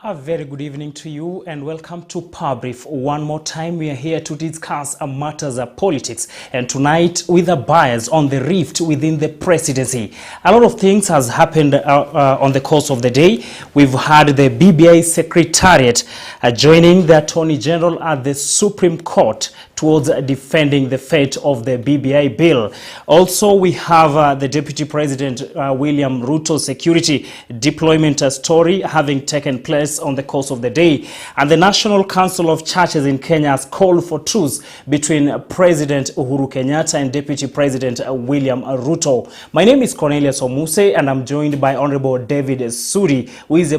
A very good evening to you and welcome to Power Brief. One more time, we are here to discuss matters of politics, and tonight with a bias on the rift within the presidency. A lot of things has happened on the course of the day. We've had the BBI Secretariat joining the Attorney General at the Supreme Court towards defending the fate of the BBI bill. Also, we have the Deputy President William Ruto's security deployment story having taken place on the course of the day. And the National Council of Churches in Kenya has called for truce between President Uhuru Kenyatta and Deputy President William Ruto. My name is Cornelius Omuse and I'm joined by Honorable David Sudi, who is a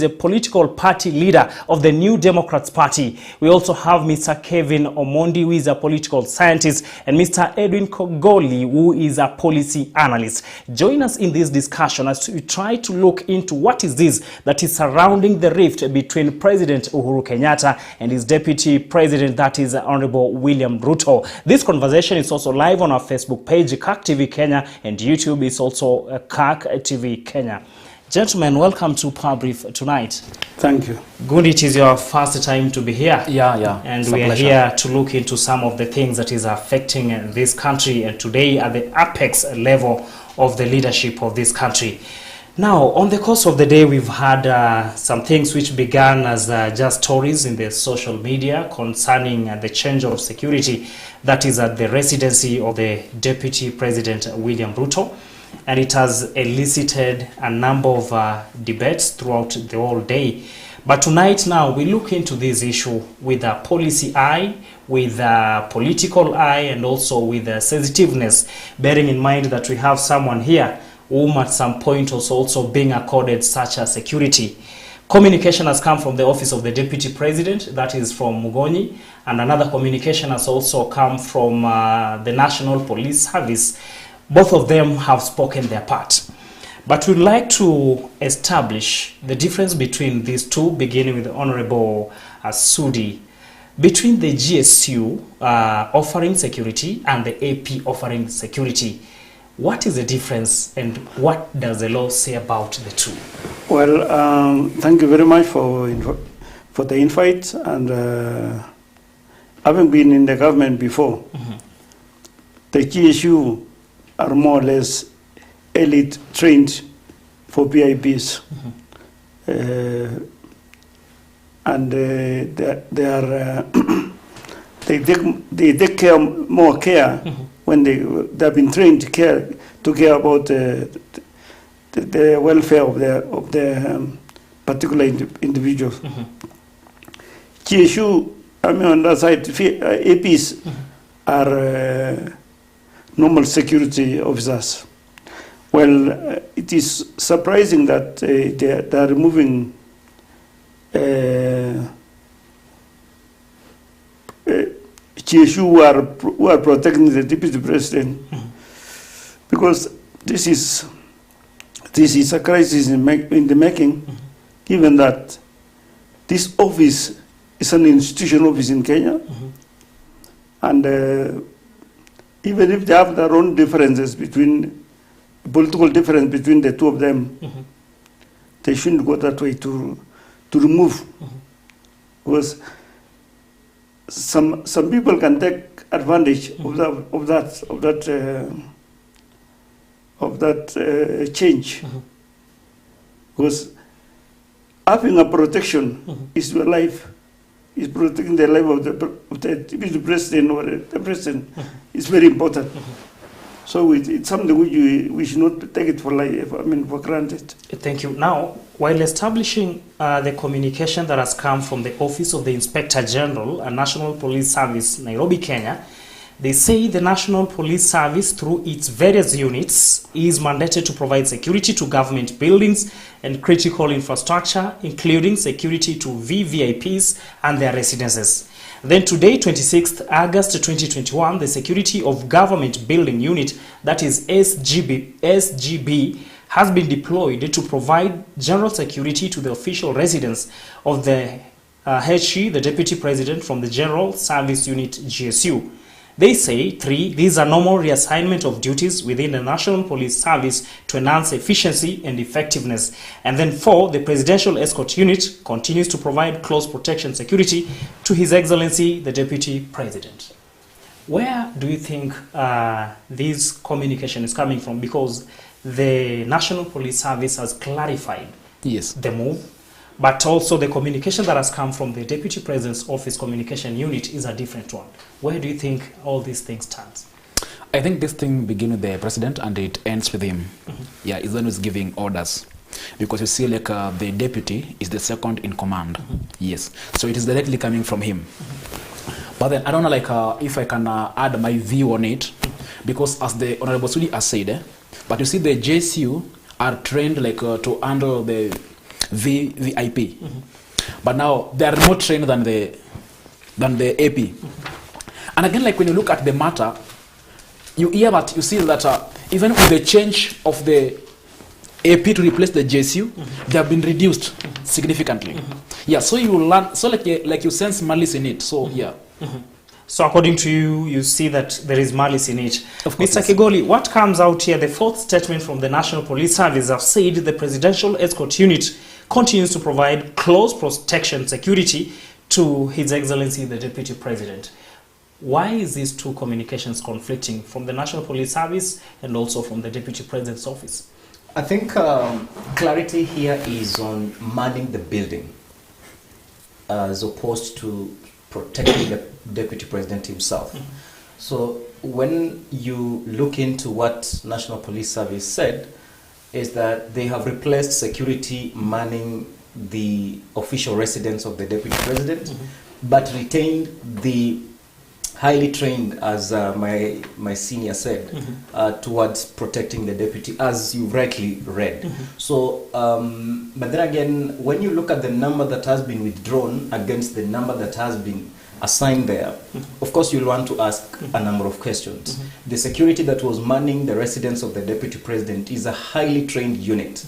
political party leader of the New Democrats Party. We also have Mr. Kevin Omondi, who is a political scientist, and Mr. Edwin Kogoli, who is a policy analyst. Join us in this discussion as we try to look into what is this that is surrounding the rift between President Uhuru Kenyatta and his Deputy President, that is Honorable William Ruto. This conversation is also live on our Facebook page, CAC TV Kenya, and YouTube is also CAC TV Kenya. Gentlemen, welcome to Power Brief tonight. Thank you. Good, it is your first time to be here. Yeah. And we are here to look into some of the things that is affecting this country, and today at the apex level of the leadership of this country. Now, on the course of the day, we've had some things which began as just stories in the social media concerning the change of security that is at the residency of the Deputy President William Ruto. And it has elicited a number of debates throughout the whole day. But tonight now we look into this issue with a policy eye, with a political eye, and also with a sensitiveness, bearing in mind that we have someone here whom at some point was also being accorded such a security. Communication has come from the office of the Deputy President, that is from Mugonyi, and another communication has also come from the National Police Service. Both of them have spoken their part. But we'd like to establish the difference between these two, beginning with the Honorable Sudi, between the GSU offering security and the AP offering security. What is the difference and what does the law say about the two? Well, thank you very much for the invite. And having been in the government before, the GSU are more or less elite trained for VIPs. And they are they take more care when they have been trained to care about the welfare of their particular individuals. GSU, I mean, on that side, APs are normal security officers. Well, it is surprising that they are removing GSU who are protecting the Deputy President, because this is a crisis in the making, given that this office is an institutional office in Kenya, and even if they have their own differences political difference between the two of them, they shouldn't go that way to remove. Because some people can take advantage of that change. Because having a protection is your life. Is protecting the life of the Deputy President or the President is very important. So it's something which we should not take it for granted. Thank you. Now, while establishing the communication that has come from the Office of the Inspector General and National Police Service, Nairobi, Kenya, they say the National Police Service, through its various units, is mandated to provide security to government buildings and critical infrastructure, including security to VVIPs and their residences. Then today, 26th August 2021, the Security of Government Building Unit, that is SGB, has been deployed to provide general security to the official residence of the HE, the Deputy President, from the General Service Unit GSU. They say, 3, these are normal reassignment of duties within the National Police Service to enhance efficiency and effectiveness. And then 4, the Presidential Escort Unit continues to provide close protection security to His Excellency, the Deputy President. Where do you think this communication is coming from? Because the National Police Service has clarified the move, but also the communication that has come from the Deputy President's Office Communication Unit is a different one. Where do you think all these things stand? I think this thing begins with the president and it ends with him. Yeah, he's the one who's giving orders. Because you see, like the deputy is the second in command. Yes, so it is directly coming from him. But then I don't know, like if I can add my view on it, because as the Honorable Sudi has said, but you see the JCU are trained like to handle the VIP, but now they are more trained than the AP. And again, like when you look at the matter, you hear that, you see that even with the change of the AP to replace the JCU, they have been reduced significantly. Yeah, so you learn, so like you sense malice in it. So yeah. So according to you, you see that there is malice in it. Mr. Kigoli, what comes out here, the fourth statement from the National Police Service have said the Presidential Escort Unit continues to provide close protection security to His Excellency the Deputy President. Why is these two communications conflicting from the National Police Service and also from the Deputy President's Office? I think clarity here is on manning the building as opposed to protecting the Deputy President himself. So when you look into what National Police Service said, is that they have replaced security manning the official residence of the Deputy President, but retained the highly trained, as my senior said, towards protecting the deputy, as you rightly read. So, but then again, when you look at the number that has been withdrawn against the number that has been assigned there, of course you'll want to ask a number of questions. The security that was manning the residence of the Deputy President is a highly trained unit.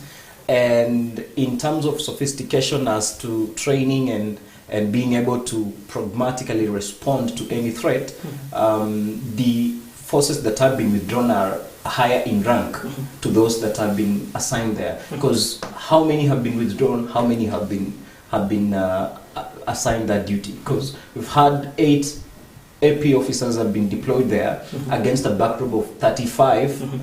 And in terms of sophistication as to training and being able to pragmatically respond to any threat, the forces that have been withdrawn are higher in rank to those that have been assigned there. Because how many have been withdrawn? How many have been assigned that duty? Because we've had 8 AP officers have been deployed there against a backdrop of 35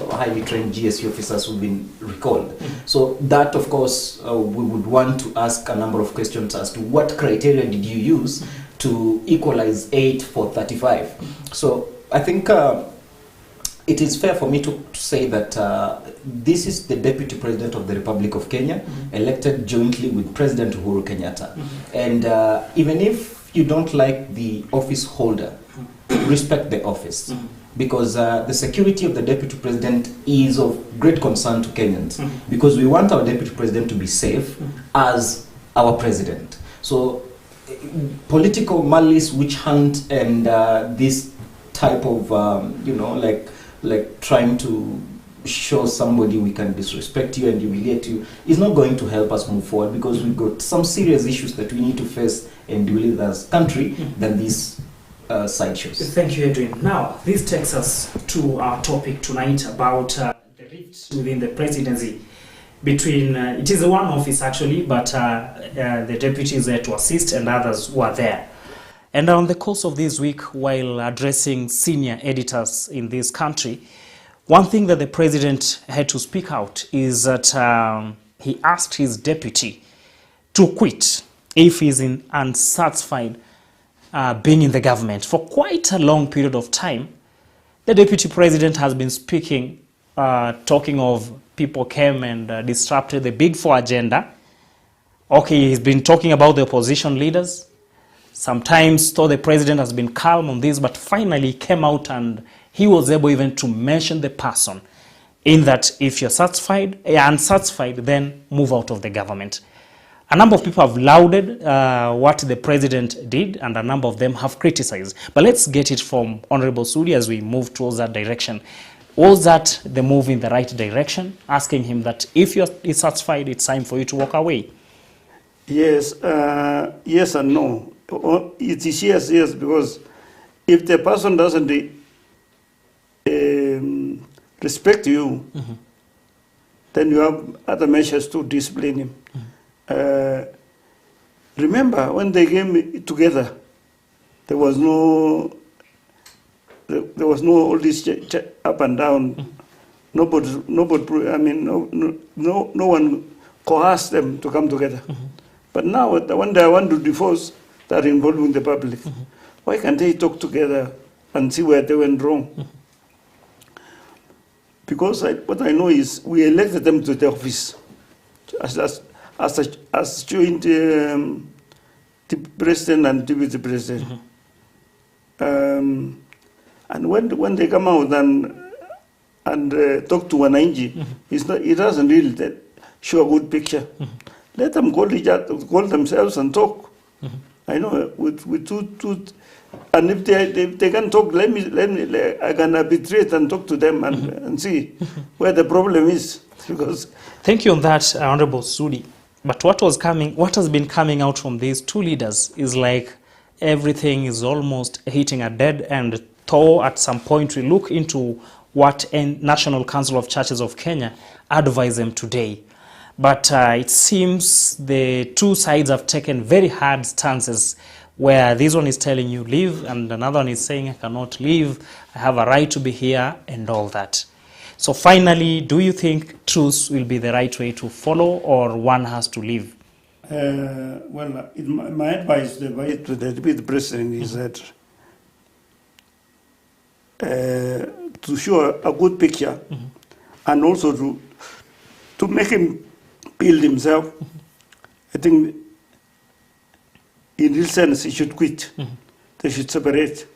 highly trained GSU officers who've been recalled. So that, of course, we would want to ask a number of questions as to what criteria did you use to equalize 8 for 35. So I think it is fair for me to say that this is the Deputy President of the Republic of Kenya, elected jointly with President Uhuru Kenyatta. And even if you don't like the office holder, respect the office. Because the security of the Deputy President is of great concern to Kenyans. Because we want our Deputy President to be safe as our President. So political malice, witch hunt, and this type of, like trying to show somebody we can disrespect you and humiliate you is not going to help us move forward, because we've got some serious issues that we need to face and deal with as a country than these sideshows. Thank you, Edwin. Now, this takes us to our topic tonight about the rift within the presidency between, it is one office actually, but the deputy is there to assist and others were there. And on the course of this week, while addressing senior editors in this country, one thing that the president had to speak out is that he asked his deputy to quit if he's unsatisfied being in the government. For quite a long period of time, the deputy president has been speaking, talking of people came and disrupted the Big Four agenda. Okay, he's been talking about the opposition leaders. Sometimes though the president has been calm on this, but finally he came out and he was able even to mention the person, in that if you're unsatisfied, then move out of the government. A number of people have lauded what the president did, and a number of them have criticized. But let's get it from Honorable Sudi as we move towards that direction. Was that the move in the right direction? Asking him that if you're satisfied, it's time for you to walk away. Yes, yes and no. It is yes, because if the person doesn't respect you, then you have other measures to discipline him. Remember, when they came together, there was no all this up and down. Nobody. I mean, no one coerced them to come together. But now, when they want to divorce, they are involving the public. Why can't they talk together and see where they went wrong? Because what I know is we elected them to the office as joint president and deputy president. And when they come out and talk to Wananchi, it doesn't really show a good picture. Let them call themselves and talk. I know with two, and if they can talk, I can arbitrate and talk to them and see where the problem is. Because thank you on that, Honorable Sudi. But what has been coming out from these two leaders is like everything is almost hitting a dead end. Though at some point we look into what National Council of Churches of Kenya advised them today. But it seems the two sides have taken very hard stances, where this one is telling you leave and another one is saying I cannot leave, I have a right to be here and all that. So finally, do you think truth will be the right way to follow, or one has to leave? Well, my advice to the president is that to show a good picture and also to make him build himself. I think in real sense he should quit. They should separate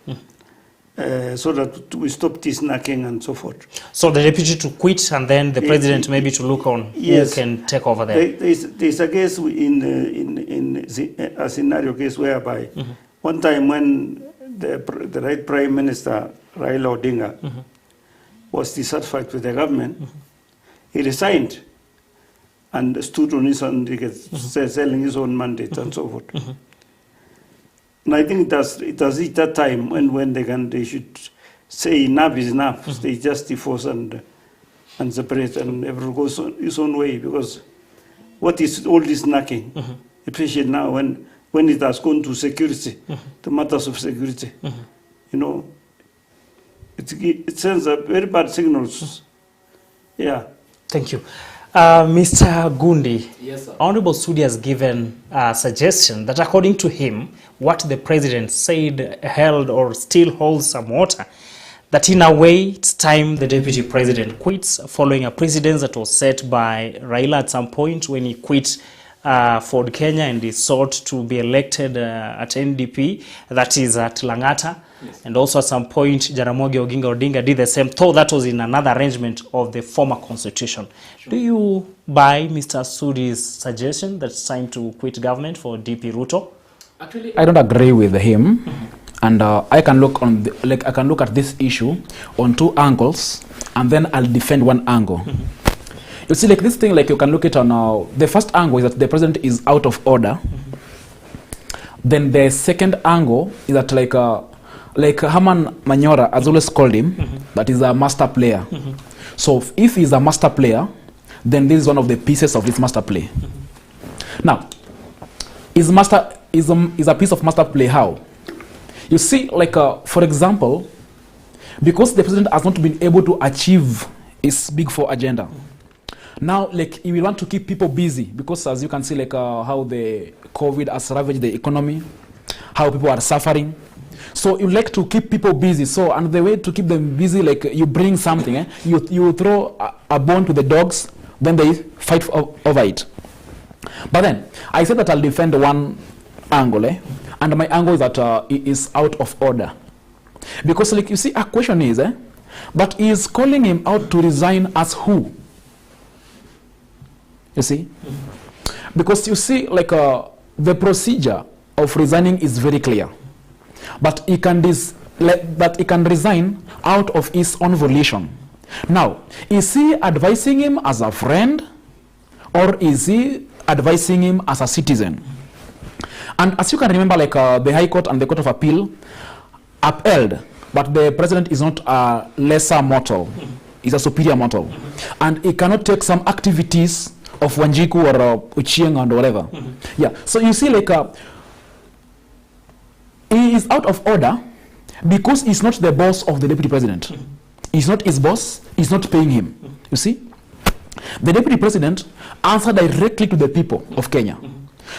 so that we stop this knocking and so forth. So the deputy to quit and then the president maybe to look on who can take over there. There's a case in a scenario case whereby one time when the right Prime Minister Raila Odinga was dissatisfied with the government, he resigned and stood on his own, selling his own mandate and so forth. And I think it has reached that time when they should say enough is enough. They just divorce and separate, and everyone goes his own way. Because what is all this knocking, especially now when it has gone to security, the matters of security, you know, it sends a very bad signals. Yeah. Thank you. Mr. Gundi, Yes, sir. Honorable Sudi has given a suggestion that according to him, what the president said held or still holds some water, that in a way it's time the deputy president quits, following a precedent that was set by Raila at some point when he quit Ford Kenya and he sought to be elected at NDP, that is at Langata. Yes. And also at some point Jaramogi Oginga Odinga did the same, though that was in another arrangement of the former constitution. Sure. Do you buy Mr. Sudi's suggestion that it's time to quit government for DP Ruto? Actually, I don't agree with him, and I can look at this issue on two angles, and then I'll defend one angle. You see, like this thing, like you can look at on the first angle is that the president is out of order. Then the second angle is that like Herman Manyora has always called him, that is a master player. So if he's a master player, then this is one of the pieces of this master play. Now, is a piece of master play how? You see, like for example, because the president has not been able to achieve his Big Four agenda, now like he will want to keep people busy, because as you can see, like how the COVID has ravaged the economy, how people are suffering. So you like to keep people busy. So, and the way to keep them busy, like you bring something, you throw a bone to the dogs, then they fight over it. But then I said that I'll defend one angle, and my angle is that it is out of order, because like you see, a question is, but he is calling him out to resign as who? You see, because you see, like the procedure of resigning is very clear. But he can resign out of his own volition. Now, is he advising him as a friend, or is he advising him as a citizen? And as you can remember, like the High Court and the Court of Appeal upheld, but the president is not a lesser mortal. He's a superior mortal. And he cannot take some activities of Wanjiku or Uchieng and whatever. Yeah, so you see, like, he is out of order because he's not the boss of the deputy president. He's not his boss, he's not paying him. You see? The deputy president answers directly to the people of Kenya.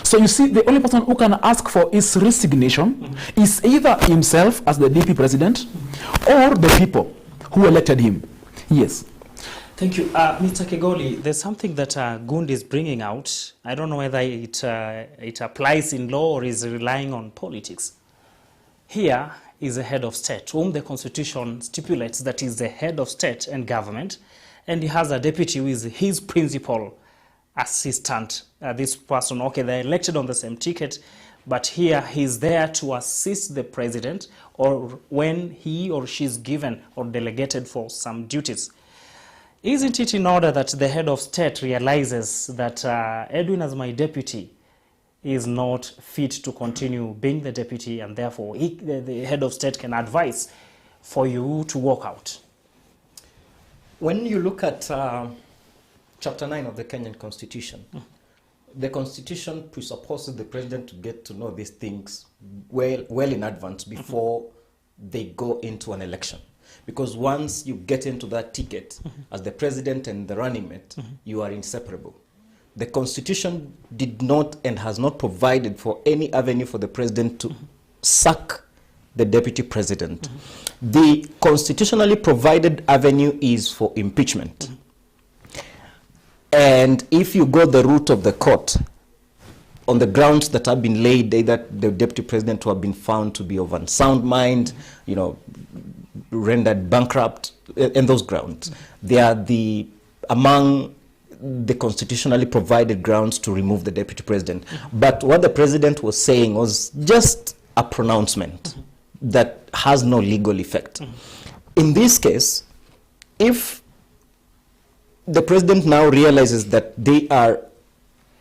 So you see, the only person who can ask for his resignation is either himself as the deputy president or the people who elected him. Yes. Thank you. Mr. Kegoli, there's something that Gund is bringing out. I don't know whether it applies in law or is relying on politics. Here is a head of state, whom the Constitution stipulates that is the head of state and government, and he has a deputy who is his principal assistant. This person, okay, they're elected on the same ticket, but here he's there to assist the president or when he or she is given or delegated for some duties. Isn't it in order that the head of state realizes that Edwin as my deputy is not fit to continue being the deputy, and therefore the head of state can advise for you to walk out? When you look at Chapter 9 of the Kenyan Constitution, the Constitution presupposes the president to get to know these things well in advance before they go into an election. Because once you get into that ticket as the president and the running mate, you are inseparable. The Constitution did not and has not provided for any avenue for the president to sack the deputy president. The constitutionally provided avenue is for impeachment. And if you go the route of the court, on the grounds that have been laid, either the deputy president who have been found to be of unsound mind, you know, rendered bankrupt, and those grounds, they are among the constitutionally provided grounds to remove the deputy president. But what the president was saying was just a pronouncement that has no legal effect. In this case, if the president now realizes that they are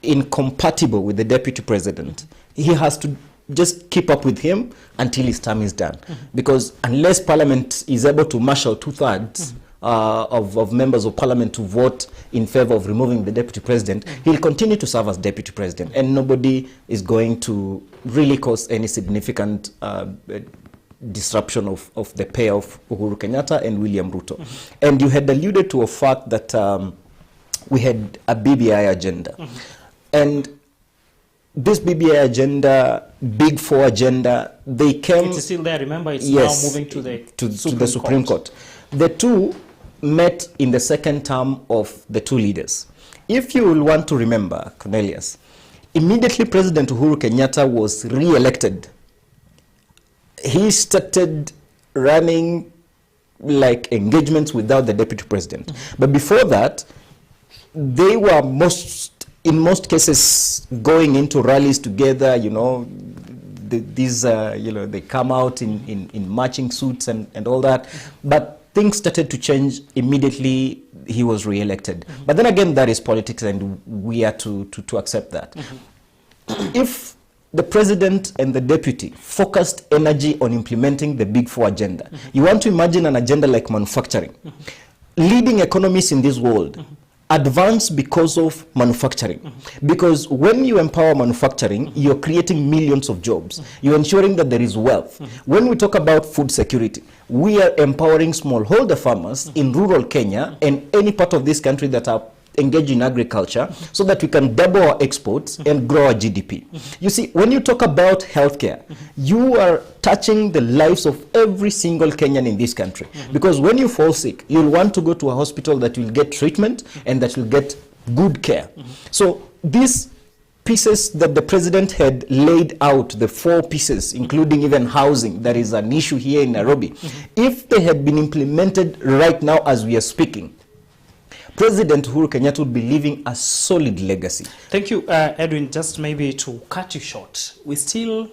incompatible with the deputy president, he has to just keep up with him until his term is done. Because unless parliament is able to marshal two-thirds of members of parliament to vote in favor of removing the deputy president, he'll continue to serve as deputy president, and nobody is going to really cause any significant disruption of the pair of Uhuru Kenyatta and William Ruto. And you had alluded to a fact that we had a BBI agenda. And this BBI agenda, Big Four agenda, they came... It's still there, remember, it's yes, now moving to the Supreme Court. The two met in the second term of the two leaders. If you will want to remember, Cornelius, immediately President Uhuru Kenyatta was re-elected. He started running like engagements without the deputy president. But before that, they were in most cases going into rallies together, you know, they come out in marching suits and all that. But things started to change immediately he was re-elected. But then again, that is politics, and we are to accept that. If the president and the deputy focused energy on implementing the Big Four agenda, you want to imagine an agenda like manufacturing. Leading economies in this world advance because of manufacturing. Because when you empower manufacturing, you're creating millions of jobs. You're ensuring that there is wealth. When we talk about food security, we are empowering smallholder farmers in rural Kenya and any part of this country that are engaged in agriculture so that we can double our exports and grow our GDP. You see, when you talk about healthcare, you are touching the lives of every single Kenyan in this country. Because when you fall sick, you'll want to go to a hospital that will get treatment and that will get good care. So these pieces that the president had laid out, the 4 pieces, including even housing, that is an issue here in Nairobi, if they had been implemented right now as we are speaking, President Uhuru Kenyatta would be leaving a solid legacy. Thank you, Edwin. Just maybe to cut you short, we still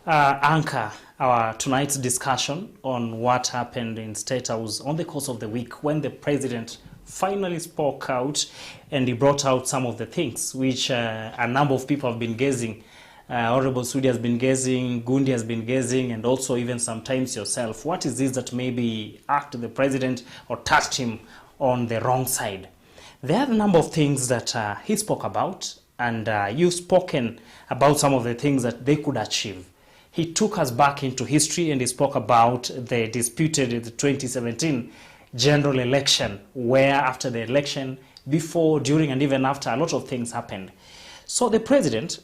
anchor our tonight's discussion on what happened in State House on the course of the week when the president finally spoke out and he brought out some of the things which a number of people have been gazing Honorable Sudi has been guessing, Gundi has been guessing, and also even sometimes yourself. What is this that maybe acted the president or touched him on the wrong side? There are a number of things that he spoke about, and you've spoken about some of the things that they could achieve. He took us back into history and he spoke about the disputed the 2017 general election, where after the election, before, during, and even after, a lot of things happened. So the president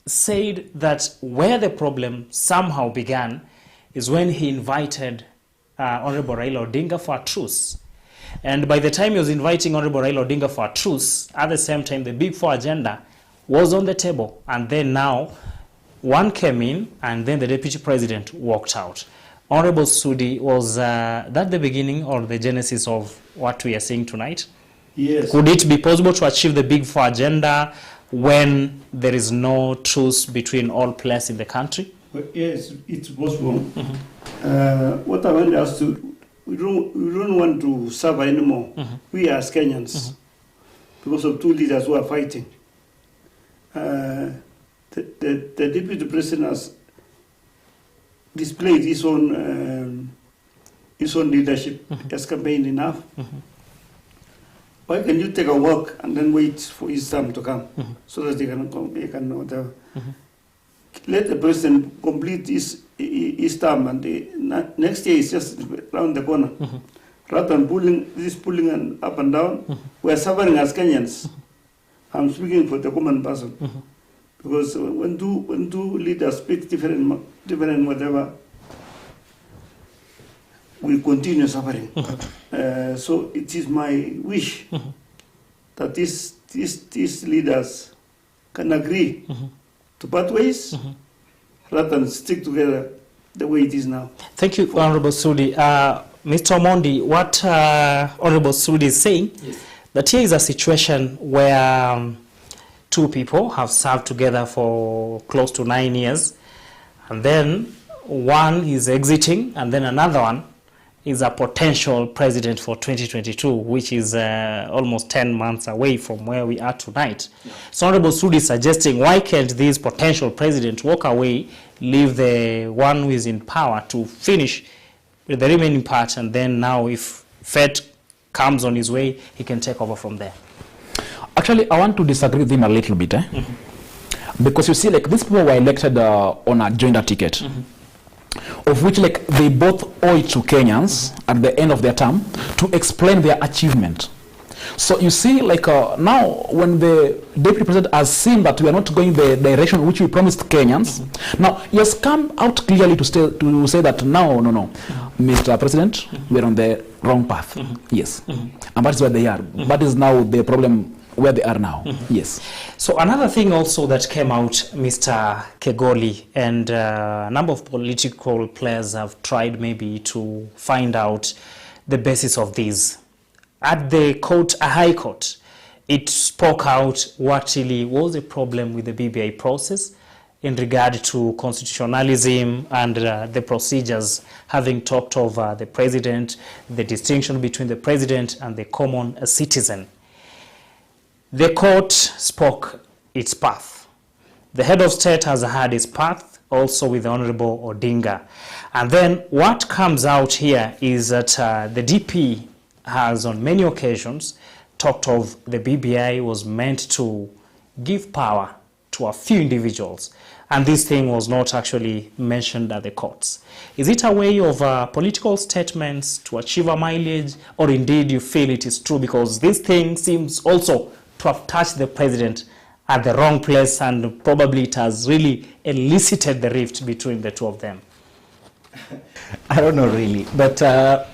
said that where the problem somehow began is when he invited Honorable Raila Odinga for a truce. And by the time he was inviting Honorable Raila Odinga for a truce, at the same time, the Big Four agenda was on the table. And then now, one came in, and then the deputy president walked out. Honorable Sudi, was that the beginning or the genesis of what we are seeing tonight? Yes. Could it be possible to achieve the Big Four agenda when there is no truce between all players in the country? Well, yes, it's possible. What I want us to, we don't want to suffer anymore. We as Kenyans, because of two leaders who are fighting. The deputy president has displayed his own leadership. He has campaigned enough. Why can you take a walk and then wait for his time to come so that they can whatever? Let the president complete his term, and next year is just around the corner. Rather than pulling and up and down, we are suffering as Kenyans. I'm speaking for the common person, because when two leaders speak different whatever, we continue suffering. So it is my wish that these leaders can agree to part ways rather than stick together the way it is now. Thank you, Honorable Sudi. Mr. Omondi, what Honorable Sudi is saying, that here is a situation where two people have served together for close to 9 years, and then one is exiting, and then another one is a potential president for 2022, which is almost 10 months away from where we are tonight. So Honorable Sudi is suggesting, why can't this potential president walk away, leave the one who is in power to finish with the remaining part, and then now if Fed comes on his way, he can take over from there? Actually, I want to disagree with him a little bit. Because you see, like, these people were elected on a joint ticket. Of which, like, they both owe it to Kenyans at the end of their term to explain their achievement. So you see, like, now when the deputy president has seen that we are not going the direction which we promised Kenyans, now he has come out clearly to say that no, Mr. President, we are on the wrong path. Yes, and that is where they are. That is now the problem where they are now. Yes. So another thing also that came out, Mr. Kegoli, and a number of political players have tried maybe to find out the basis of this. At the court, a high court, it spoke out what really was the problem with the BBI process in regard to constitutionalism and the procedures, having talked of the president, the distinction between the president and the common citizen. The court spoke its path. The head of state has had his path, also with the Honorable Odinga. And then what comes out here is that the DP has on many occasions talked of the BBI was meant to give power to a few individuals. And this thing was not actually mentioned at the courts. Is it a way of political statements to achieve a mileage, or indeed you feel it is true? Because this thing seems also to have touched the president at the wrong place, and probably it has really elicited the rift between the two of them. I don't know really, but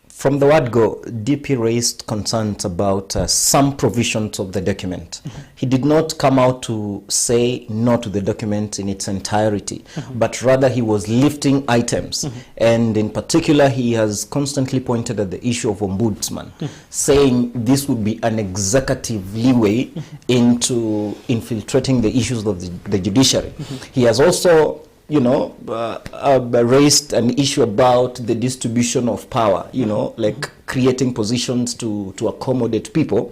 from the word go, DP raised concerns about some provisions of the document. He did not come out to say no to the document in its entirety, but rather he was lifting items. And in particular, he has constantly pointed at the issue of ombudsman, saying this would be an executive leeway into infiltrating the issues of the judiciary. He has also raised an issue about the distribution of power, like creating positions to accommodate people,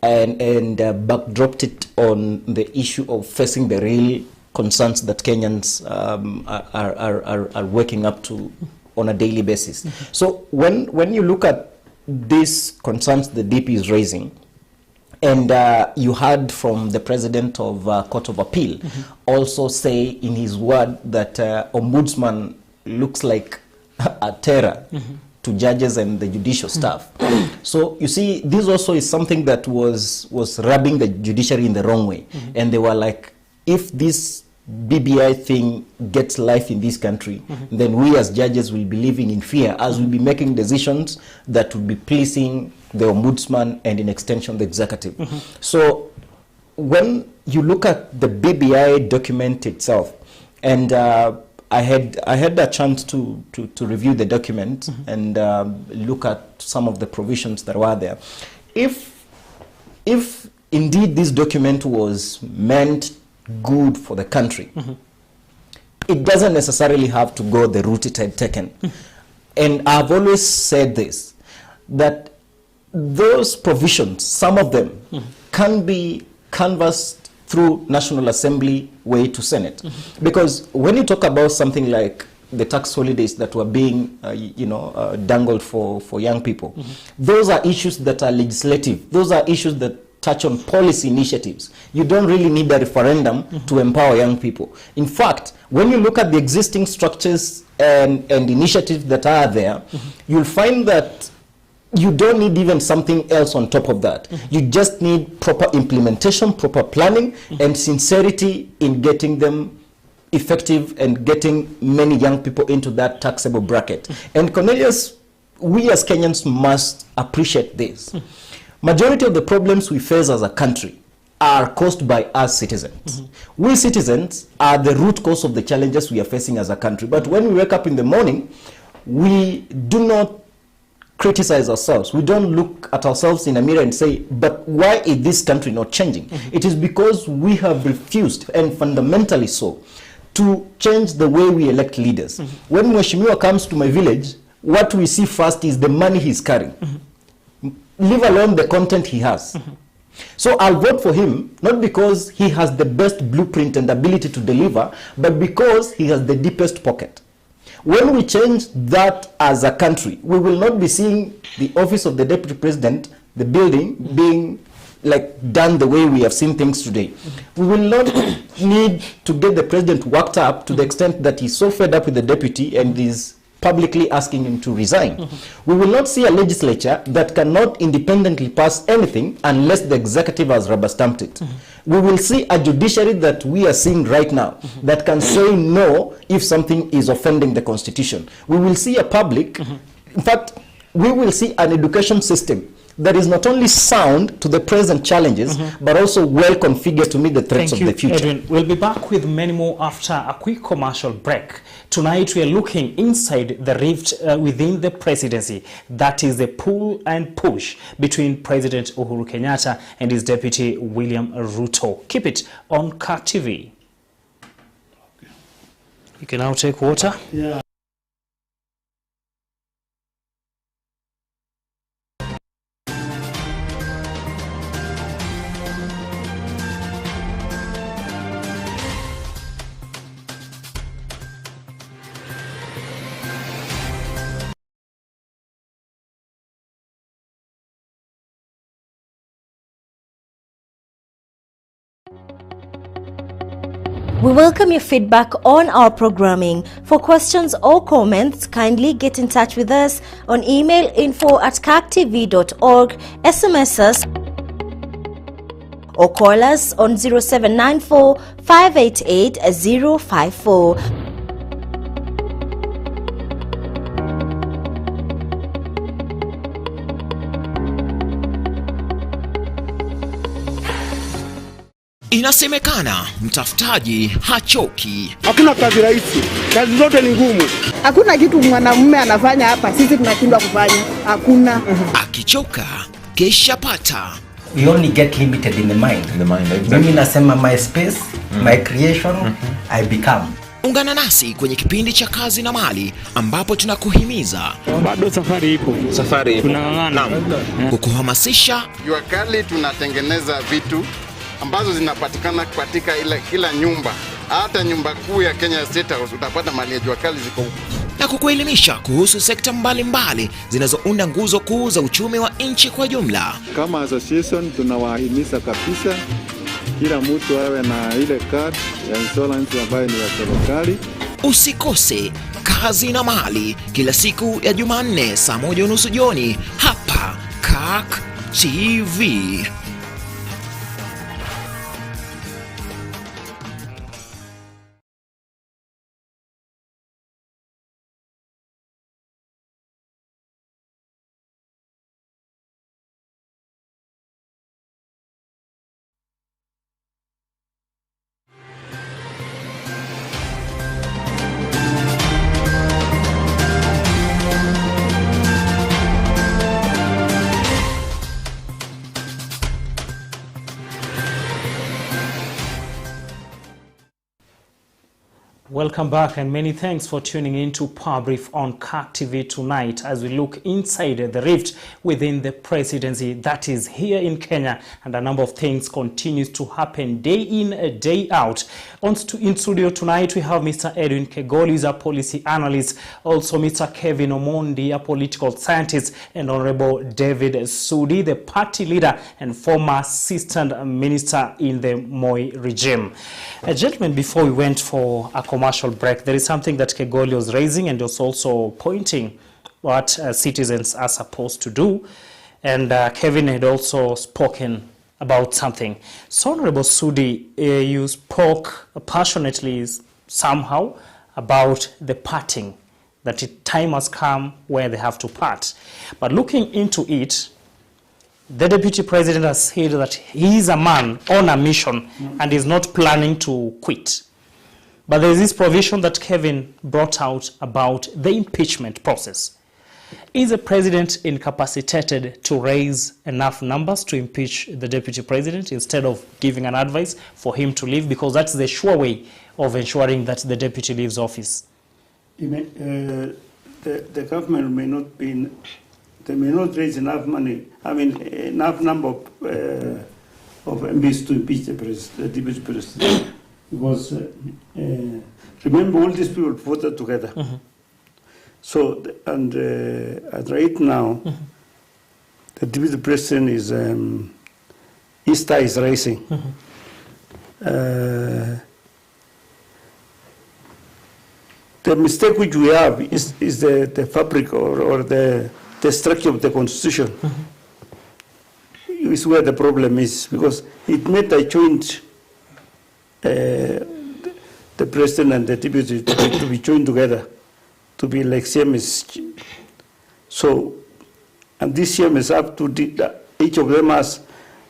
and backdropped it on the issue of facing the real concerns that Kenyans are waking up to on a daily basis. So when you look at these concerns the DP is raising, and you heard from the president of Court of Appeal also say in his word that ombudsman looks like a terror to judges and the judicial staff. So you see, this also is something that was rubbing the judiciary in the wrong way. And they were like, if this BBI thing gets life in this country, then we as judges will be living in fear as we'll be making decisions that will be pleasing the ombudsman and in extension the executive. So when you look at the BBI document itself, and I had a chance to review the document and look at some of the provisions that were there. If indeed this document was meant good for the country, it doesn't necessarily have to go the route it had taken. And I've always said this, that those provisions, some of them, can be canvassed through National Assembly way to Senate. Because when you talk about something like the tax holidays that were being dangled for young people, those are issues that are legislative. Those are issues that touch on policy initiatives. You don't really need a referendum to empower young people. In fact, when you look at the existing structures and initiatives that are there, you'll find that you don't need even something else on top of that. You just need proper implementation, proper planning, and sincerity in getting them effective and getting many young people into that taxable bracket. And Cornelius, we as Kenyans must appreciate this. Majority of the problems we face as a country are caused by us citizens. We citizens are the root cause of the challenges we are facing as a country. But when we wake up in the morning, we do not criticize ourselves. We don't look at ourselves in a mirror and say, but why is this country not changing? It is because we have refused, and fundamentally so, to change the way we elect leaders. When Mheshimiwa comes to my village, what we see first is the money he's carrying. Leave alone the content he has. So I'll vote for him, not because he has the best blueprint and ability to deliver, but because he has the deepest pocket. When we change that as a country, we will not be seeing the office of the deputy president, the building, being like done the way we have seen things today. We will not need to get the president worked up to the extent that he's so fed up with the deputy and is publicly asking him to resign. We will not see a legislature that cannot independently pass anything unless the executive has rubber stamped it. We will see a judiciary that we are seeing right now that can say no if something is offending the constitution. We will see a public, in fact, we will see an education system that is not only sound to the present challenges, but also well configured to meet the threats of the future. Edwin. We'll be back with many more after a quick commercial break. Tonight we are looking inside the rift within the presidency. That is the pull and push between President Uhuru Kenyatta and his deputy William Ruto. Keep it on CAT TV. You can now take water. Yeah. We welcome your feedback on our programming. For questions or comments, kindly get in touch with us on email info@cactv.org, SMS us, or call us on 0794 588 054. Inasemekana mtafutaji hachoki. Hakuna kazi rahisi, kazi zote ni ngumu. Hakuna kitu mwanamume anafanya hapa sisi tunashindwa kufanya. Hakuna. Akichoka kesha pata. We only get limited in the mind. Exactly. Mimi nasema my space, my creation, I become. Ungana nasi kwenye kipindi cha Kazi na Mali ambapo tunakuhimiza. Bado safari ipo. Tunang'ang'ana. Kukuhamasisha. Jua kali tunatengeneza vitu ambazo zinapatikana katika kila nyumba Hata nyumba kuu ya Kenya State House utapata mali ya jua kali ziko huko. Na kukuelimisha kuhusu sekta mbalimbali zinazounda nguzo kuu za uchumi wa nchi kwa jumla. Kama association tunawahimiza kabisa kila mtu awe na ile card ya insurance ambayo ni ya serikali. Usikose Kazi na Mali kila siku ya Jumanne saa 1:30 jioni hapa KAK TV. Welcome back and many thanks for tuning in to Power Brief on KAK TV tonight as we look inside the rift within the presidency that is here in Kenya, and a number of things continues to happen day in, day out. In studio tonight we have Mr. Edwin Kegoli, a policy analyst, also Mr. Kevin Omondi, a political scientist, and Honorable David Sudi, the party leader and former assistant minister in the Moi regime. Gentlemen, before we went for a commercial break, there is something that Kegoli was raising and was also pointing what citizens are supposed to do. And Kevin had also spoken about something. So, Honorable Sudi, you spoke passionately somehow about the parting, that time has come where they have to part. But looking into it, the Deputy President has said that he is a man on a mission and is not planning to quit. But there is this provision that Kevin brought out about the impeachment process. Is the president incapacitated to raise enough numbers to impeach the Deputy President instead of giving an advice for him to leave? Because that's the sure way of ensuring that the Deputy leaves office. The government may not be... They may not raise enough money, enough number of MPs to impeach the Deputy President. Because remember, all these people voted together. So, and right now, the Deputy President is, his tie is rising. The mistake which we have is the fabric or the structure of the Constitution. Is where the problem is, because it made a joint, the President and the Deputy to be joined together, to be like same as. So, and this same is up to each of them as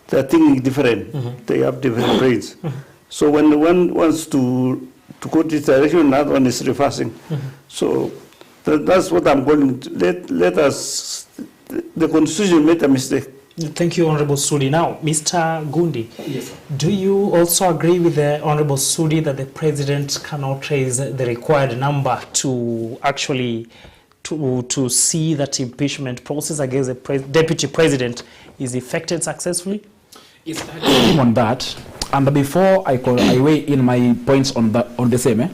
they're thinking different. They have different brains. So when one wants to go this direction, another one is reversing. So that's what I'm going to let us. The Constitution made a mistake. Thank you, Honorable Sudi. Now, Mr. Gundi, yes, do you also agree with the Honorable Sudi that the President cannot raise the required number to actually to see that impeachment process against the Deputy President is effected successfully? Yes, I agree on that. And before I weigh in my points on the same,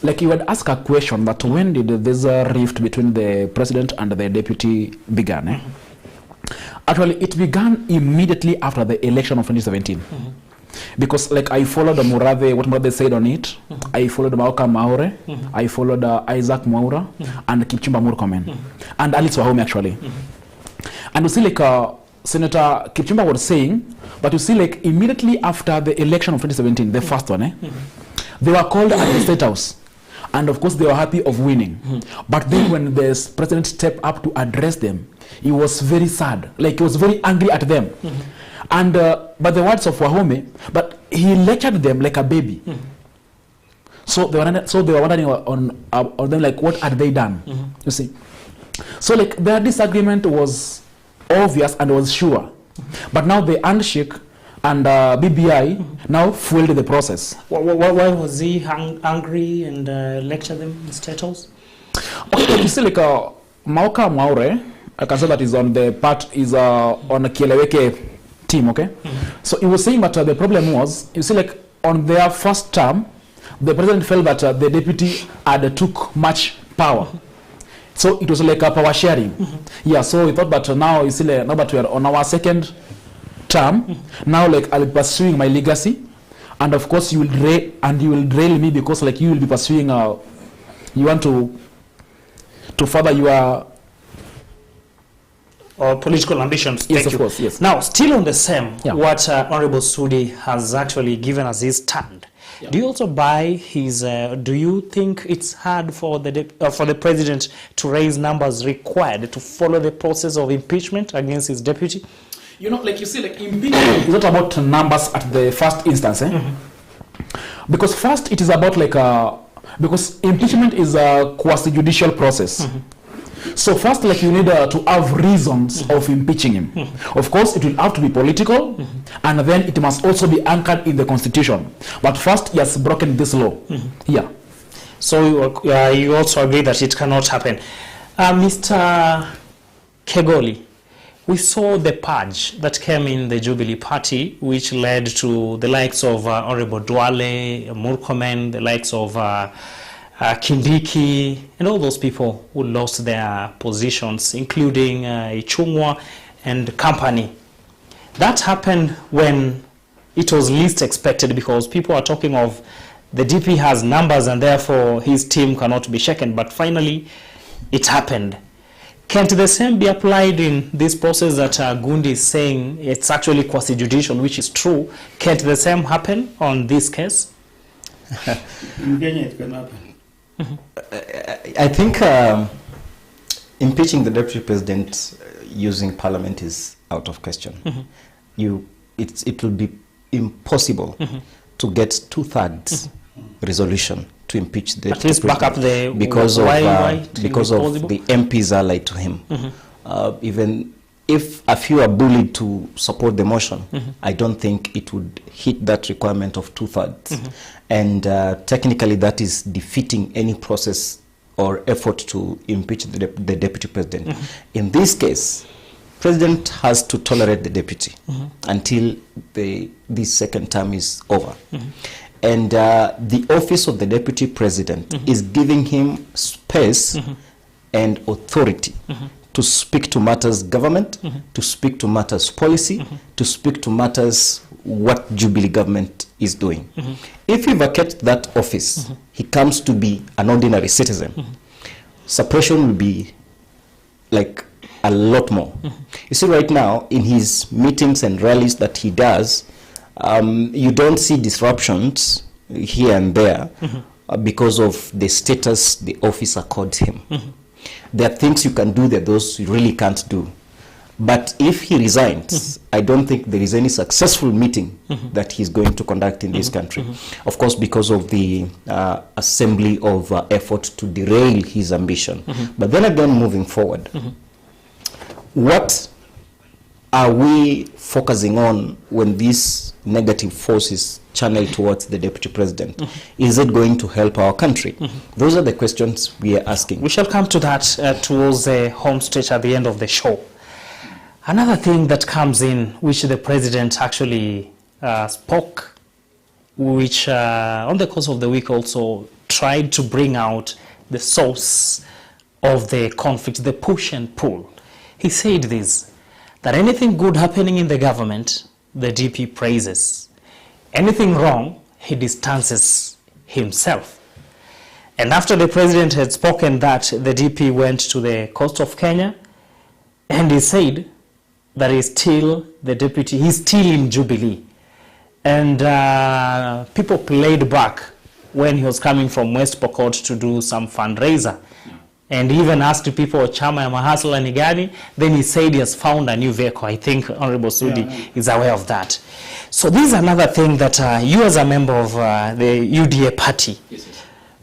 like you would ask a question that when did this rift between the President and the Deputy began? Actually, it began immediately after the election of 2017. Because like I followed what Murathe said on it, I followed Mauka Maure, I followed Isaac Mwaura, and Kipchumba Murkomen, and Alice Wahome actually. And you see like Senator Kipchumba was saying, but you see like immediately after the election of 2017, the first one, they were called at the State House. And of course they were happy of winning. But then when the President stepped up to address them, he was very sad, like he was very angry at them. And but the words of Wahome, but he lectured them like a baby. So they were wondering on them, like, what had they done? You see, so like their disagreement was obvious and was sure, but now the handshake and BBI now fueled the process. Why was he angry and lectured them in State House? Okay, you see, like Mauka Maure, I can say that is on the part is on a Kieleweke team, okay? So he was saying that the problem was, you see, like on their first term, the president felt that the deputy had took much power. So it was like a power sharing. Yeah, so we thought that now, you see, now that we are on our second term, now like I'll be pursuing my legacy, and of course you will drill me, because like you will be pursuing you want to further your or political ambitions. Yes, Thank of you. course, yes. Now, still on the same, Yeah. what Honorable Sudi has actually given us his stand. Yeah. Do you also buy his? Do you think it's hard for the president to raise numbers required to follow the process of impeachment against his deputy? You know, like you see, like impeachment is not about numbers at the first instance, because first it is about like because impeachment is a quasi-judicial process. So first, like you need to have reasons of impeaching him. Of course, it will have to be political, and then it must also be anchored in the constitution. But first, he has broken this law. Yeah. So you also agree that it cannot happen. Mr. Kegoli, we saw the purge that came in the Jubilee Party, which led to the likes of Honorable Duale, Murkomen, the likes of Kindiki, and all those people who lost their positions, including Ichung'wa and company. That happened when it was least expected, because people are talking of the DP has numbers and therefore his team cannot be shaken. But finally, it happened. Can't the same be applied in this process that Gundi is saying it's actually quasi-judicial, which is true? Can't the same happen on this case? In Kenya, it can happen. I think impeaching the deputy president using parliament is out of question. It will be impossible to get 2/3 resolution to impeach the At least back up the because of impossible? the MPs allied to him. Even if a few are bullied to support the motion, I don't think it would hit that requirement of 2/3. And technically that is defeating any process or effort to impeach the deputy president. In this case, president has to tolerate the deputy until this second term is over. And the office of the deputy president is giving him space and authority to speak to matters government, to speak to matters policy, to speak to matters what Jubilee government is doing. If he vacates that office, he comes to be an ordinary citizen. Suppression will be like a lot more. You see, right now, in his meetings and rallies that he does, you don't see disruptions here and there because of the status the office accords him. There are things you can do that those you really can't do. But if he resigns, I don't think there is any successful meeting that he's going to conduct in this country. Of course, because of the assembly of effort to derail his ambition. But then again, moving forward, what are we focusing on when this negative force is channeled towards the deputy president? Is it going to help our country? Those are the questions we are asking. We shall come to that towards the home stretch at the end of the show. Another thing that comes in, which the president actually spoke, which on the course of the week also tried to bring out the source of the conflict, the push and pull. He said this, that anything good happening in the government, the DP praises. Anything wrong, he distances himself. And after the president had spoken that, the DP went to the coast of Kenya, and he said that he's still the deputy, he's still in Jubilee. And people played back when he was coming from West Pokot to do some fundraiser. And he even asked people, chama ya mahasla ni gani? Then he said he has found a new vehicle. I think Honorable Sudi is aware of that. So this is another thing that you as a member of the UDA party,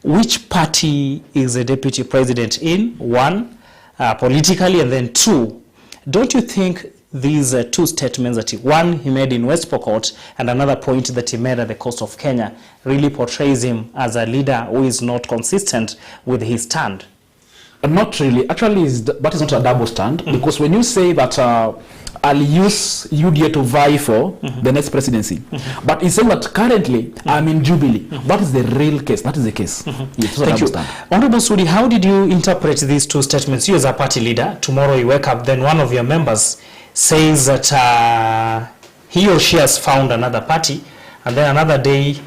which party is the deputy president in? One, politically, and then two, don't you think these two statements that one he made in West Pokot and another point that he made at the coast of Kenya really portrays him as a leader who is not consistent with his stand? Not really. Actually, that is not a double stand, because when you say that I'll use UDA to vie for the next presidency. But he's saying that currently I'm in Jubilee. That is the real case. That is the case. Yes, Thank you. Honorable Sudi, how did you interpret these two statements? You as a party leader, tomorrow you wake up, then one of your members says that he or she has found another party, and then another day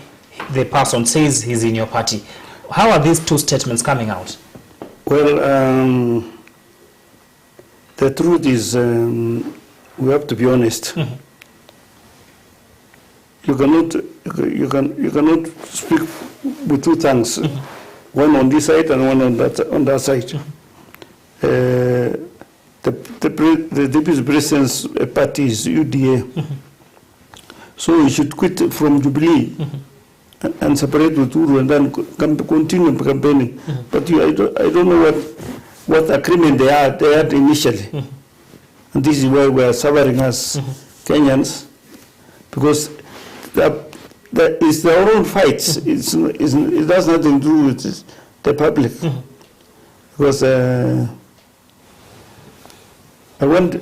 the person says he's in your party. How are these two statements coming out? Well, the truth is, we have to be honest. You cannot speak with two tongues, one on this side and one on that side. The deputy president's party is UDA, so he should quit from Jubilee and separate with Uru and then continue campaigning. But I don't know what agreement they had initially. And this is why we are suffering as Kenyans, because that is their own fights. It has nothing to do with the public. Because I want,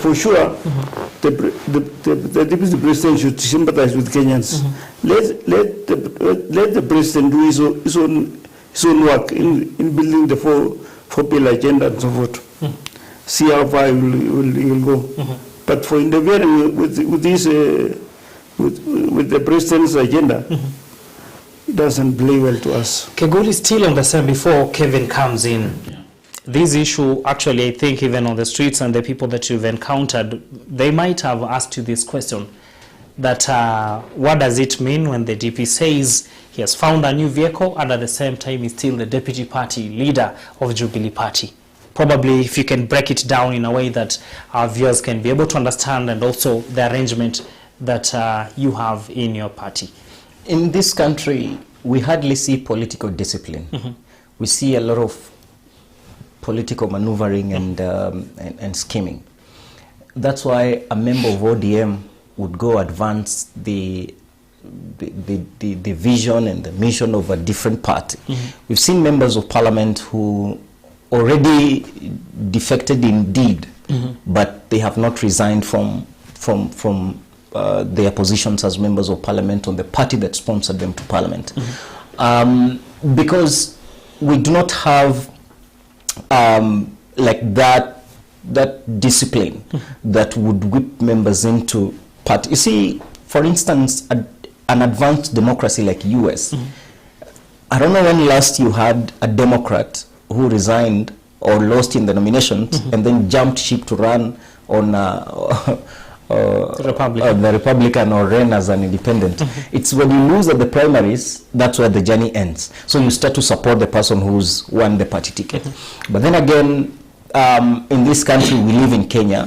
for sure, the deputy president should sympathize with Kenyans. Let the president do his own work in building the four-pillar agenda and so forth. See how far he will go. But for interfering with the president's agenda, it doesn't play well to us. Kegoli, still on the same before Kevin comes in. This issue, actually, I think even on the streets and the people that you've encountered, they might have asked you this question, that what does it mean when the DP says he has found a new vehicle and at the same time he's still the deputy party leader of Jubilee Party? Probably if you can break it down in a way that our viewers can be able to understand, and also the arrangement that you have in your party. In this country, we hardly see political discipline. We see a lot of political maneuvering and scheming. That's why a member of ODM would go advance the vision and the mission of a different party. We've seen members of parliament who already defected indeed, but they have not resigned from their positions as members of parliament on the party that sponsored them to parliament. Because we do not have like that discipline that would whip members into party. You see, for instance, an advanced democracy like US, I don't know when last you had a Democrat who resigned or lost in the nominations and then jumped ship to run on the Republican or ran as an independent. It's when you lose at the primaries, that's where the journey ends. So you start to support the person who's won the party ticket. But then again, in this country, we live in Kenya.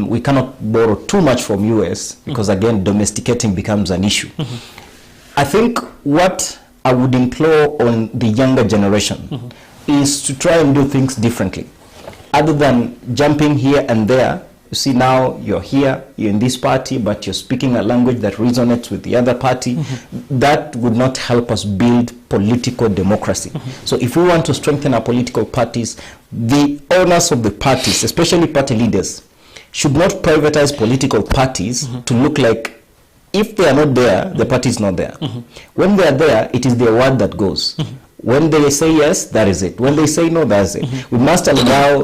We cannot borrow too much from US because again, domesticating becomes an issue. I think what I would implore on the younger generation is to try and do things differently. Other than jumping here and there, you see now you're here, you're in this party, but you're speaking a language that resonates with the other party. That would not help us build political democracy. So if we want to strengthen our political parties, the owners of the parties, especially party leaders, should not privatize political parties to look like if they are not there, the party is not there. When they are there, it is their word that goes. When they say yes, that is it. When they say no, that's it. We must allow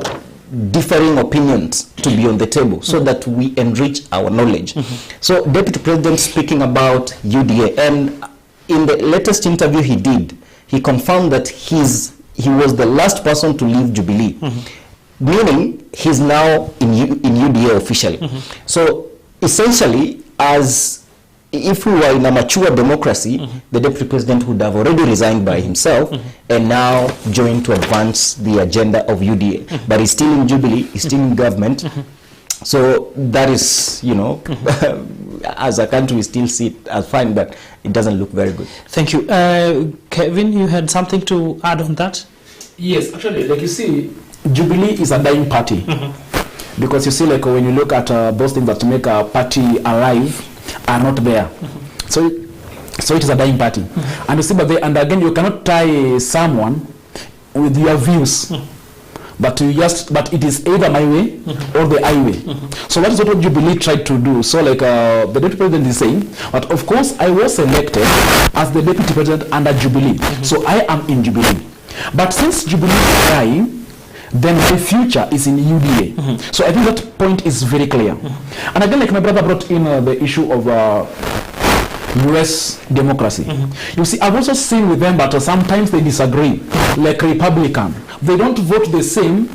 differing opinions to be on the table so that we enrich our knowledge. So Deputy President speaking about UDA, and in the latest interview he did, he confirmed that he was the last person to leave Jubilee, meaning he's now in UDA officially. So essentially, as if we were in a mature democracy, the Deputy President would have already resigned by himself and now joined to advance the agenda of UDA. But he's still in Jubilee, he's still in government. So that is, you know, as a country we still see it as fine, but it doesn't look very good. Thank you. Kevin, you had something to add on that? Yes, actually, like you see, Jubilee is a dying party. Because you see, like when you look at those things that make a party alive, are not there. So it is a dying party. And you see, and again, you cannot tie someone with your views. but it is either my way or the highway. So that is what Jubilee tried to do. So like the deputy president is saying, but of course I was elected as the deputy president under Jubilee, so I am in Jubilee. But since Jubilee is dying, then my future is in UDA. So I think that point is very clear. And again, like my brother brought in the issue of US democracy. You see, I've also seen with them, but sometimes they disagree. Like Republican, they don't vote the same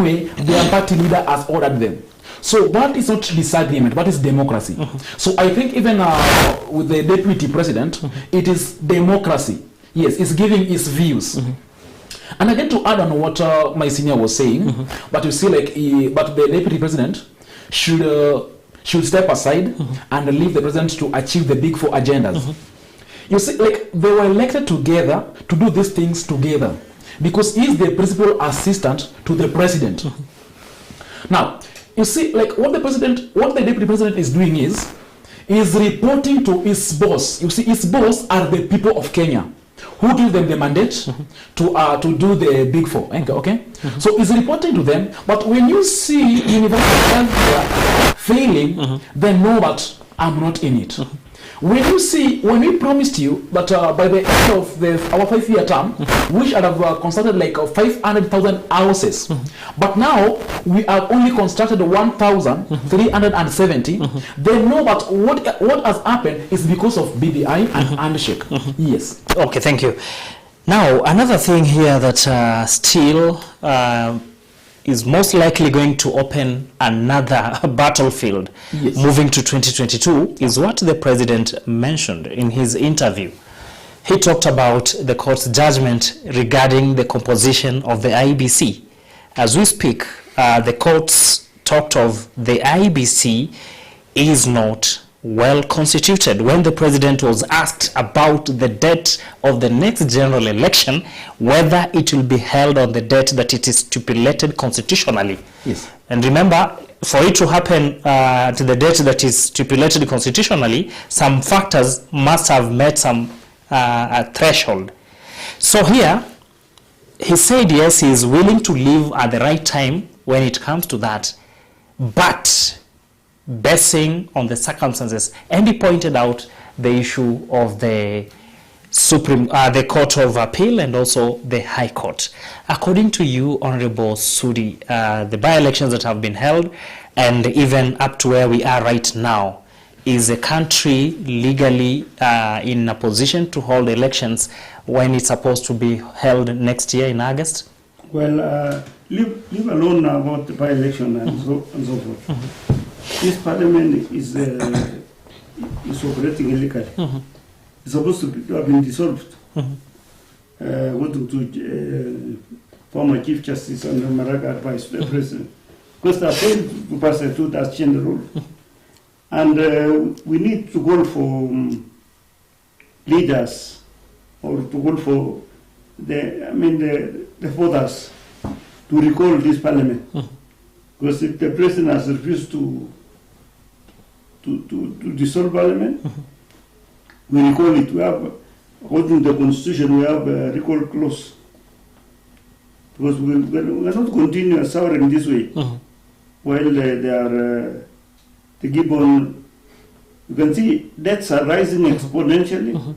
way their party leader has ordered them. So that is not disagreement, that is democracy. So I think even with the deputy president, it is democracy. Yes, it's giving its views. And again, to add on what my senior was saying, but you see, like, but the deputy president should step aside and leave the president to achieve the big four agendas. You see, like, they were elected together to do these things together because he is the principal assistant to the president. Now, you see, like, what the deputy president is doing is reporting to his boss. You see, his boss are the people of Kenya, who give them the mandate to do the big four. Okay? So he's reporting to them, but when you see university failing, then know that I'm not in it. When we promised you that by the end of our 5-year term, we should have constructed like 500,000 houses, but now we have only constructed 1,370. They know that what has happened is because of BBI and handshake. Yes. Okay, thank you. Now, another thing here that still is most likely going to open another battlefield moving to 2022 is what the president mentioned in his interview. He talked about the court's judgment regarding the composition of the IEBC. As we speak, the courts talked of the IEBC is not well constituted. When the president was asked about the date of the next general election, whether it will be held on the date that it is stipulated constitutionally. Yes. And remember, for it to happen to the date that is stipulated constitutionally, some factors must have met some threshold. So here, he said yes, he is willing to leave at the right time when it comes to that, but basing on the circumstances. And he pointed out the issue of the the Court of Appeal and also the High Court. According to you, Honorable Sudi, the by-elections that have been held and even up to where we are right now, is the country legally in a position to hold elections when it's supposed to be held next year in August? Well, leave alone about the by-election and so forth. This parliament is operating illegally. It's supposed to have been dissolved. According to former Chief Justice and Maraga advice to the President. Because they failed to pass a 2-change rule. And we need to call for leaders or to call for the voters to recall this parliament. Because if the president has refused to dissolve parliament, we recall it. We have, according to the constitution, we have a recall clause. Because we are not continue suffering this way. While they keep on, you can see debts are rising exponentially.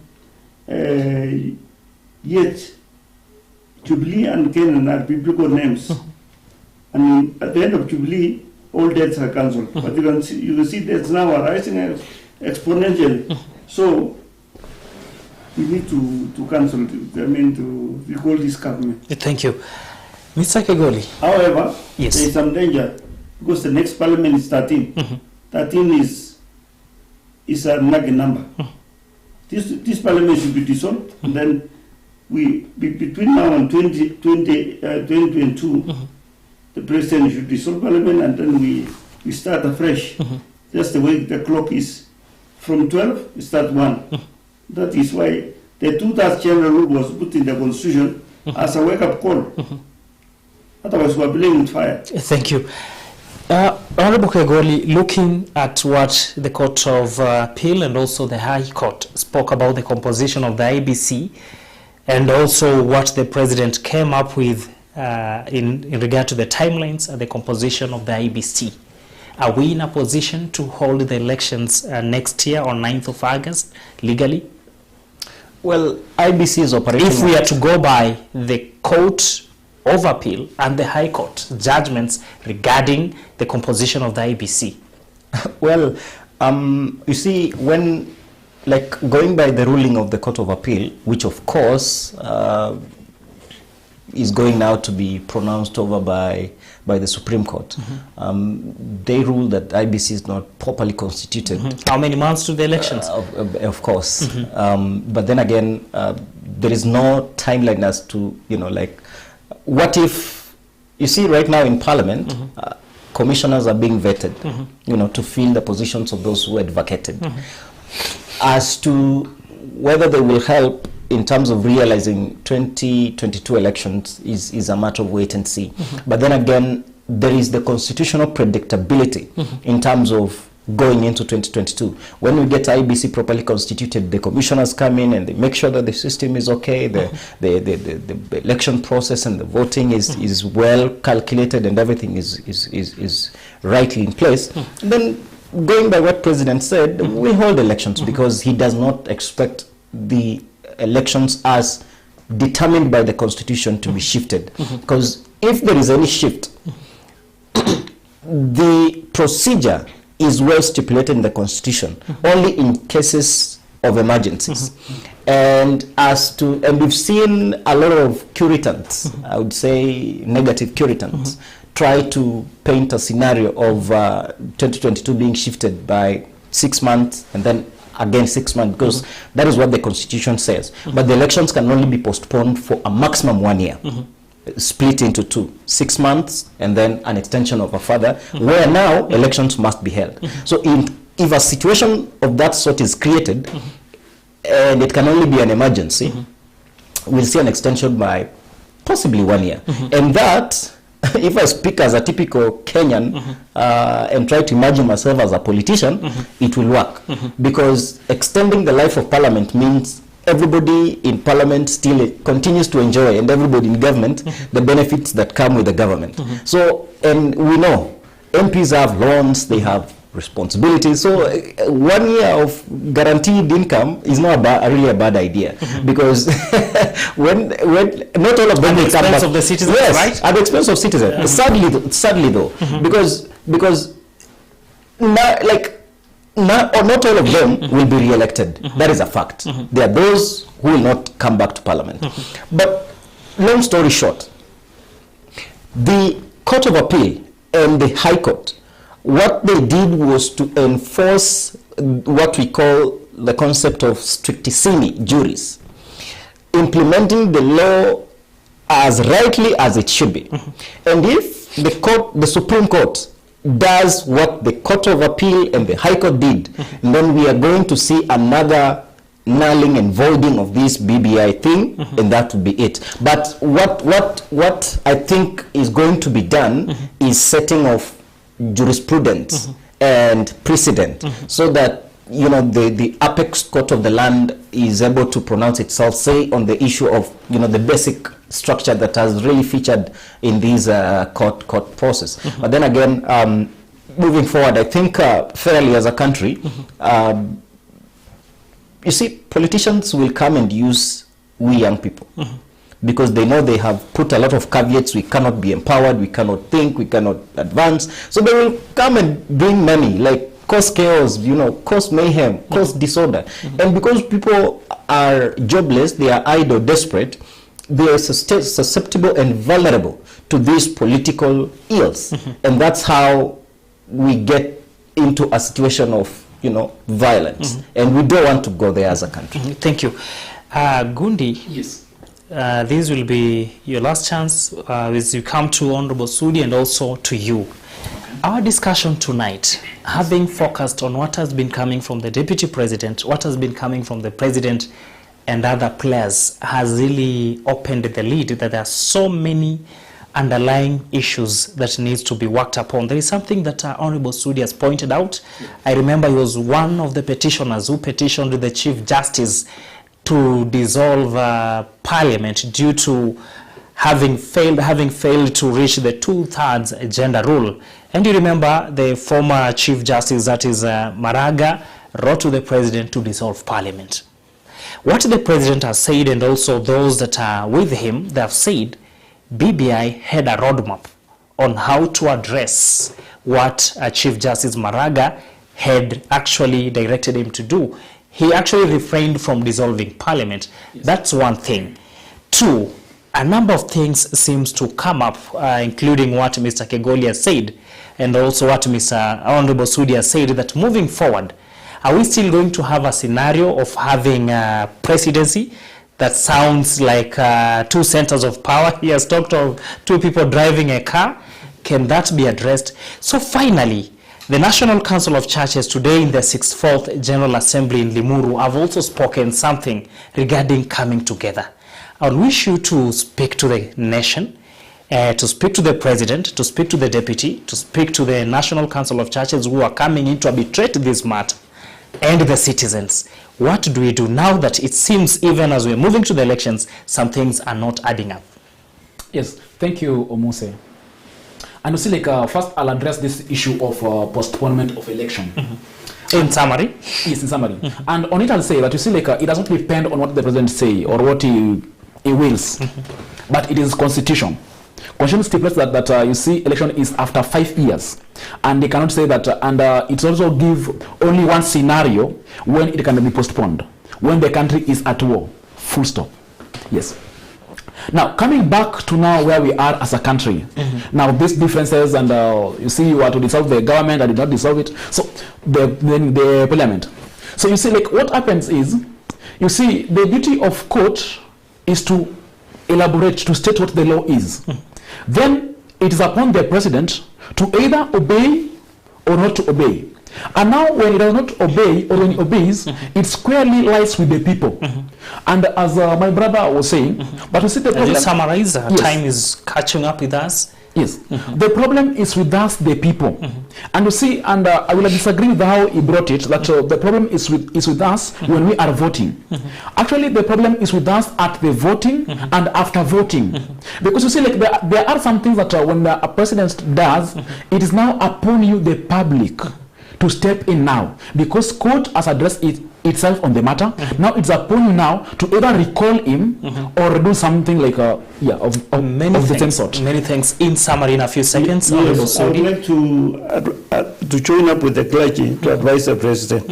Yet Jubilee and Canaan are biblical names. And at the end of Jubilee, all debts are cancelled. But you can see debts now are rising exponentially. So we need to cancel, to recall this government. Thank you. Mr. Kegoli. However, yes, there is some danger because the next parliament is 13. 13 is a nagging number. This parliament should be dissolved, and then between now and 2022, the president should dissolve parliament, and then we start afresh. Just the way the clock is. From 12, we start 1. That is why the 2-3 general rule was put in the constitution as a wake-up call. Otherwise, we are playing with fire. Thank you. Honorable Kegoli, looking at what the Court of Appeal and also the High Court spoke about the composition of the IBC and also what the President came up with in regard to the timelines and the composition of the IBC. Are we in a position to hold the elections next year on 9th of August legally? Well, IBC is operating... If we are to go by the Court of Appeal and the High Court judgments regarding the composition of the IBC. Well, you see, when, like, going by the ruling of the Court of Appeal, which of course is going now to be pronounced over by the Supreme Court, they rule that IBC is not properly constituted. How many months to the elections? Of course. But then again, there is no timeline as to, you know, like, what if, you see right now in Parliament, commissioners are being vetted, you know, to fill the positions of those who advocated. As to whether they will help in terms of realizing 2022 elections is a matter of wait and see. But then again, there is the constitutional predictability in terms of going into 2022. When we get IBC properly constituted, the commissioners come in and they make sure that the system is okay, the election process and the voting is well calculated and everything is rightly in place. Then, going by what President said, we hold elections because he does not expect the elections as determined by the Constitution to be shifted. Because if there is any shift, the procedure is well stipulated in the Constitution, only in cases of emergencies. And we've seen a lot of curitants, I would say negative curitants, try to paint a scenario of 2022 being shifted by 6 months and then again 6 months, because that is what the Constitution says. But the elections can only be postponed for a maximum 1 year. Split into 2, 6 months and then an extension of a further, where now elections must be held. So if a situation of that sort is created and it can only be an emergency, we'll see an extension by possibly 1 year. And that, if I speak as a typical Kenyan and try to imagine myself as a politician, it will work. Because extending the life of Parliament means everybody in Parliament still continues to enjoy, and everybody in government, the benefits that come with the government. So, and we know MPs have loans, they have responsibilities. So 1 year of guaranteed income is not really a bad idea, because when not all of them will come back. At the expense of the citizens, right? At the expense of citizens. Sadly though, because now, like, not all of them will be re-elected. That is a fact. There are those who will not come back to Parliament. But long story short, the Court of Appeal and the High Court, what they did was to enforce what we call the concept of strictissimi juris, implementing the law as rightly as it should be. And if the Supreme Court does what the Court of Appeal and the High Court did, and then we are going to see another nulling and voiding of this BBI thing, and that will be it. But what I think is going to be done is setting of jurisprudence and precedent, so that, you know, the apex court of the land is able to pronounce itself, say, on the issue of, you know, the basic structure that has really featured in these court process. But then again, moving forward, I think fairly as a country, you see, politicians will come and use we young people, because they know they have put a lot of caveats. We cannot be empowered, we cannot think, we cannot advance. So they will come and bring money, like cause chaos, you know, cause mayhem, cause disorder. And because people are jobless, they are idle, desperate, they are susceptible and vulnerable to these political ills. And that's how we get into a situation of, you know, violence. And we don't want to go there as a country. Thank you. Gundi, yes. This will be your last chance as you come to Honorable Sudi and also to you. Our discussion tonight, having focused on what has been coming from the Deputy President, what has been coming from the President and other players, has really opened the lead that there are so many underlying issues that needs to be worked upon. There is something that Honorable Sudi has pointed out. I remember he was one of the petitioners who petitioned the Chief Justice to dissolve Parliament due to having failed to reach the 2/3 gender rule. And you remember the former Chief Justice, that is Maraga, wrote to the president to dissolve parliament. What the president has said, and also those that are with him, they have said BBI had a roadmap on how to address what Chief Justice Maraga had actually directed him to do. He actually refrained from dissolving parliament. Yes. That's one thing. Two, a number of things seems to come up, including what Mr. Kegoli has said, and also what Mr. Honorable Sudi has said, that moving forward, are we still going to have a scenario of having a presidency that sounds like two centers of power? He has talked of two people driving a car. Can that be addressed? So finally, the National Council of Churches today in the 64th General Assembly in Limuru have also spoken something regarding coming together. I would wish you to speak to the nation, to speak to the president, to speak to the deputy, to speak to the National Council of Churches who are coming in to arbitrate this matter, and the citizens. What do we do now that it seems, even as we're moving to the elections, some things are not adding up? Yes, thank you, Omuse. And you see, like, first I'll address this issue of postponement of election. In summary? Yes, in summary. And on it I'll say that, you see, like, it doesn't depend on what the president say or what he wills, but it is constitution. Constitution stipulates that you see, election is after 5 years, and they cannot say that, and it also give only one scenario when it can be postponed, when the country is at war, full stop. Yes. Now, coming back to now where we are as a country, now these differences, and you see, you are to dissolve the government, I did not dissolve it, so the parliament. So you see, like, what happens is, you see, the duty of court is to elaborate, to state what the law is. Then it is upon the president to either obey or not to obey. And now when he does not obey, or when he obeys, it squarely lies with the people. And as my brother was saying, but you see the problem. Just summarize, yes. Time is catching up with us. Yes, the problem is with us, the people. And you see, and I will disagree with how he brought it, that the problem is with us when we are voting. Actually, the problem is with us at the voting and after voting. Because you see, like, there are some things that when a president does, it is now upon you, the public, to step in now, because court has addressed itself on the matter. Now it's upon you now to either recall him or do something like of the same sort. Many things. In summary, in a few seconds. Yes, I would like to join up with the clergy to advise the president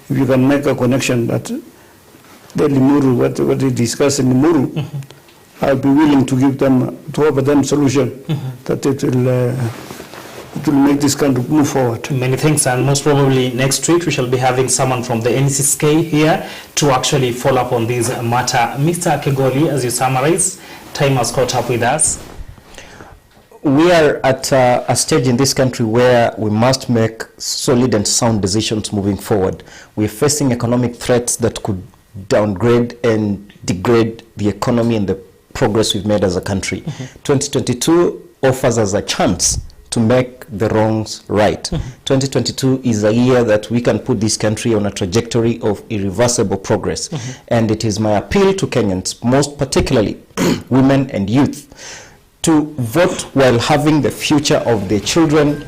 if you can make a connection that the Limuru, what they discuss in Limuru, I'll be willing to give them, to offer them solution that it will make this country move forward. Many thanks, and most probably next week we shall be having someone from the NCSK here to actually follow up on this matter. Mr. Kegoli, as you summarize, time has caught up with us. We are at a stage in this country where we must make solid and sound decisions moving forward. We're facing economic threats that could downgrade and degrade the economy and the progress we've made as a country. 2022 offers us a chance to make the wrongs right. 2022 is a year that we can put this country on a trajectory of irreversible progress. And it is my appeal to Kenyans, most particularly women and youth, to vote while having the future of their children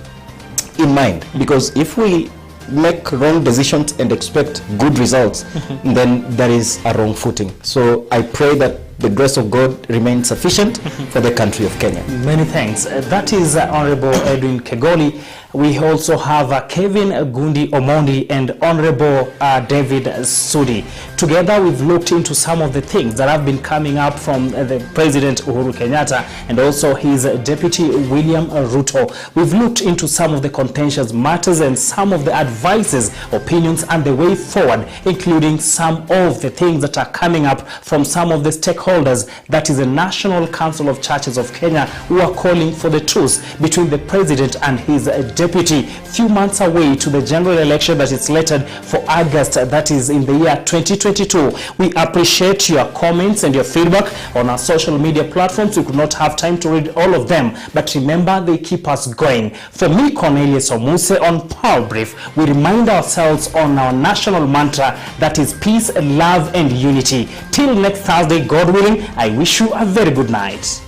in mind. Because if we make wrong decisions and expect good results, then there is a wrong footing. So I pray that the grace of God remains sufficient for the country of Kenya. Many thanks. That is Honorable Edwin Kegoli. We also have Kevin Gundi Omondi and Honorable David Sudi. Together we've looked into some of the things that have been coming up from the President Uhuru Kenyatta and also his Deputy William Ruto. We've looked into some of the contentious matters and some of the advices, opinions and the way forward, including some of the things that are coming up from some of the stakeholders, that is the National Council of Churches of Kenya, who are calling for the truce between the President and his deputy, few months away to the general election that is slated for August, that is in the year 2022. We appreciate your comments and your feedback on our social media platforms. We could not have time to read all of them, but remember, they keep us going. For me, Cornelius Omuse, on Power Brief, we remind ourselves on our national mantra, that is peace, love and unity. Till next Thursday, God willing, I wish you a very good night.